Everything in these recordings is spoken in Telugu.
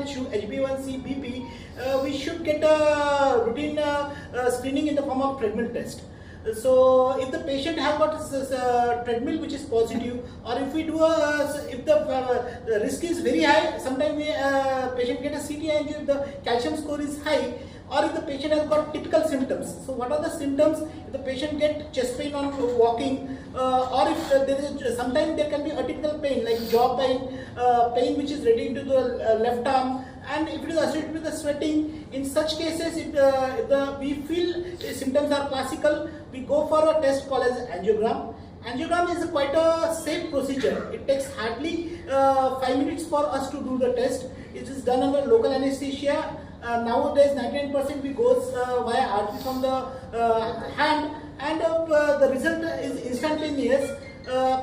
lifestyle issue, HbA1c, BP, we should get a routine screening in the form of treadmill test. So if the patient have got treadmill which is positive, or if we do if the risk is very high, sometimes we patient get a CT angio if the calcium score is high, or if the patient has got typical symptoms. So what are the symptoms? If the patient get chest pain on walking, or if there is sometimes there can be atypical pain like jaw pain, pain which is relating to the left arm, and if it is associated with the sweating. In such cases, if we feel symptoms are classical, we go for a test called as angiogram. Angiogram is quite a safe procedure. It takes hardly 5 minutes for us to do the test. It is done under local anesthesia. Nowadays 99% we goes via artery from the hand, and the result is instantaneous.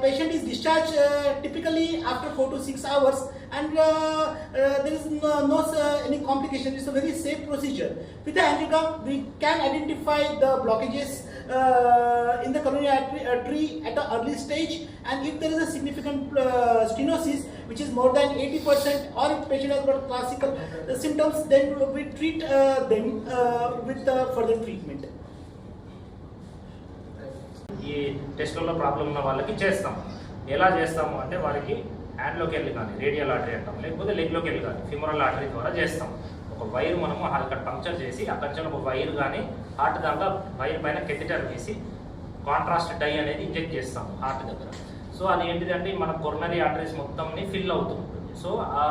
Patient is discharged typically after 4 to 6 hours, and there is no any complication. It's a very safe procedure. With the angiogram, we can identify the blockages in the coronary artery at an early stage, and if there is a significant stenosis which is more than 80%, or if patient has got classical symptoms, then we treat them with further treatment. ఈ టెస్టుల్లో ప్రాబ్లం ఉన్న వాళ్ళకి చేస్తాం. ఎలా చేస్తాము అంటే వారికి హ్యాండ్లోకి వెళ్ళి కానీ రేడియల్ ఆర్టరీ అంటాం, లేకపోతే లెగ్లోకి వెళ్ళి కానీ ఫిమరల్ ఆర్టరీ ద్వారా చేస్తాం. ఒక వైర్ మనము ఇక్కడ పంక్చర్ చేసి అక్కడి నుంచి ఒక వైర్ కానీ హార్ట్ దాంట్లో వైర్ పైన కెథెటర్ వేసి కాంట్రాస్ట్ డై అనేది ఇంజెక్ట్ చేస్తాం హార్ట్ దగ్గర. సో అది ఏంటిదంటే మన కొరనరీ ఆర్టరీస్ మొత్తంని ఫిల్ అవుతుంది. సో ఆ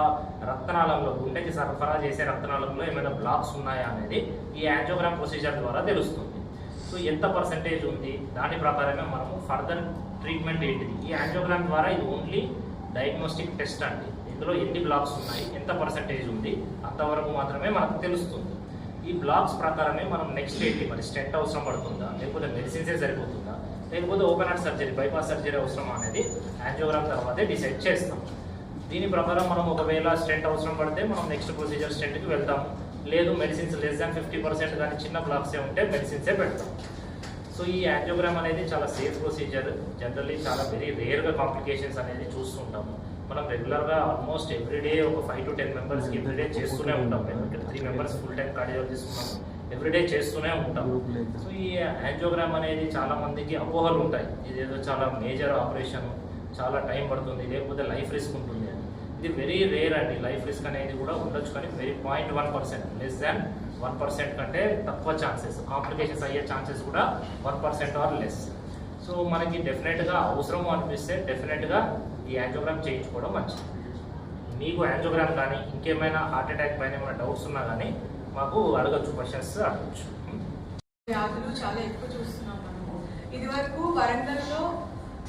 రక్తనాళంలో, గుండెకి సరఫరా చేసే రక్తనాళంలో ఏమైనా బ్లాక్స్ ఉన్నాయా అనేది ఈ యాంజియోగ్రామ్ ప్రొసీజర్ ద్వారా తెలుస్తుంది. సో ఎంత పర్సెంటేజ్ ఉంది దాని ప్రకారమే మనము ఫర్దర్ ట్రీట్మెంట్ ఏంటిది. ఈ యాంజియోగ్రామ్ ద్వారా ఇది ఓన్లీ డయాగ్నోస్టిక్ టెస్ట్ అండి. ఇందులో ఎన్ని బ్లాక్స్ ఉన్నాయి, ఎంత పర్సెంటేజ్ ఉంది, అంతవరకు మాత్రమే మనకు తెలుస్తుంది. ఈ బ్లాక్స్ ప్రకారమే మనం నెక్స్ట్ ఏంటి, మరి స్టెంట్ అవసరం పడుతుందా, లేకపోతే మెడిసిన్సే సరిపోతుందా, లేకపోతే open heart surgery, bypass surgery అవసరం అనేది యాంజియోగ్రామ్ తర్వాతే డిసైడ్ చేస్తాం. దీని ప్రకారం మనం ఒకవేళ స్టెంట్ అవసరం పడితే మనం నెక్స్ట్ ప్రొసీజర్ స్టెంట్కి వెళ్తాము. లేదు మెడిసిన్స్ లెస్ దాన్ 50% కానీ చిన్న బ్లాక్సే ఉంటే మెడిసిన్సే పెడతాం. సో ఈ యాంజియోగ్రామ్ అనేది చాలా సేఫ్ ప్రొసీజర్. జనరల్లీ చాలా వెరీ రేర్గా కాంప్లికేషన్స్ అనేది చూస్తుంటాము. మనం రెగ్యులర్గా ఆల్మోస్ట్ ఎవ్రీడే ఒక 5 to 10 మెంబర్స్కి ఎవ్రీడే చేస్తూనే ఉంటాం. మేము ఇక్కడ 3 మెంబర్స్ ఫుల్ టైం కార్డియాలజిస్ట్ ఉన్నాము, ఎవ్రీడే చేస్తూనే ఉంటాం. సో ఈ యాంజియోగ్రామ్ అనేది చాలా మందికి అపోహలు ఉంటాయి. ఇదేదో చాలా మేజర్ ఆపరేషన్, చాలా టైం పడుతుంది, లేకపోతే లైఫ్ రిస్క్ ఉంటుంది. ఇది వెరీ రేర్ అండి. లైఫ్ రిస్క్ అనేది కూడా ఉండొచ్చు, కానీ వెరీ 0.1%, లెస్ దాన్ 1% కంటే తక్కువ ఛాన్సెస్. కాంప్లికేషన్స్ అయ్యే ఛాన్సెస్ కూడా 1% ఆర్ లెస్. సో మనకి డెఫినెట్గా అవసరం అనిపిస్తే డెఫినెట్గా ఈ యాంజియోగ్రామ్ చేయించుకోవడం మంచిది. మీకు యాంజియోగ్రామ్ కానీ ఇంకేమైనా హార్ట్ అటాక్ పైన ఏమైనా డౌట్స్ ఉన్నా కానీ మాకు అడగచ్చు, క్వశ్చన్స్ అడగచ్చు. వ్యాధులు చాలా ఎక్కువ చూస్తున్నాం మనము. ఇదివరకు వరంగల్లో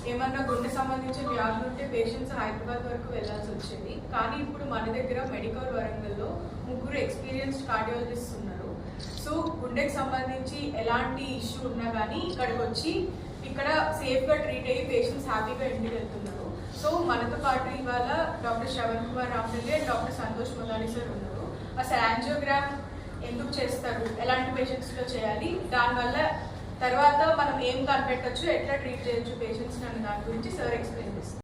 ఏమన్నా గుండె సంబంధించిన వ్యాధులు ఉంటే పేషెంట్స్ హైదరాబాద్ వరకు వెళ్లాల్సి వచ్చేది. కానీ ఇప్పుడు మన దగ్గర మెడికల్ వరంగల్లో 3 ఎక్స్పీరియన్స్డ్ కార్డియాలజిస్ట్ ఉన్నారు. సో గుండెకి సంబంధించి ఎలాంటి ఇష్యూ ఉన్నా కానీ ఇక్కడికి వచ్చి ఇక్కడ సేఫ్గా ట్రీట్ అయ్యి పేషెంట్స్ హ్యాపీగా ఇంటికి వెళ్తున్నారు. సో మనతో పాటు ఇవాళ doctor Shravan Kumar Rama Reddy and doctor Santosh Madani sir ఉన్నారు. అసలు యాంజియోగ్రామ్ ఎందుకు చేస్తారు, ఎలాంటి పేషెంట్స్లో చేయాలి, దానివల్ల తర్వాత మనం ఏం కనిపెట్టచ్చు, ఎట్లా ట్రీట్ చేయొచ్చు పేషెంట్స్ అనే దాని గురించి సార్ ఎక్స్ప్లెయిన్ చేస్తారు.